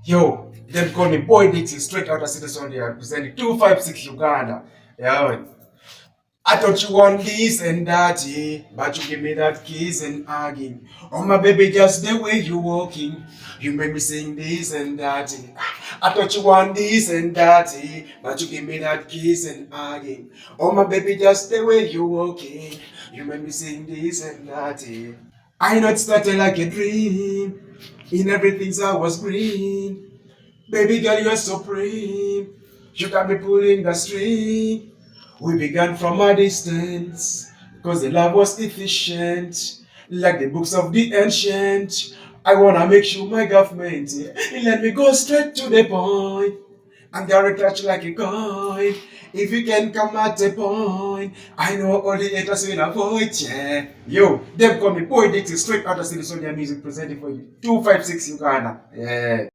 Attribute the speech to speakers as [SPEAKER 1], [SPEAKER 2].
[SPEAKER 1] Yo, them call me Boy Dickzy, straight out of City Sunday, representing 256 Uganda. Yeah, I thought you want this and that, yeah, but you give me that kiss and hugging. Oh my baby, just the way you walking, you make me sing this and that. Yeah. I thought you want this and that, yeah, but you give me that kiss and hugging. Oh my baby, just the way you walking, you make me sing this and that. Yeah. I know it started like a dream, in everything I was green. Baby girl, you're supreme. You got me pulling the string. We began from a distance, cause the love was efficient, like the books of the ancient. I wanna make you my government. Let me go straight to the point. And direct touch like a coin. If you can come at a point, I know all the haters will avoid, yeah. Yo, them call me Boy Dickzy, straight out of City Sonia Music, presenting for you. 256 Uganda. Yeah.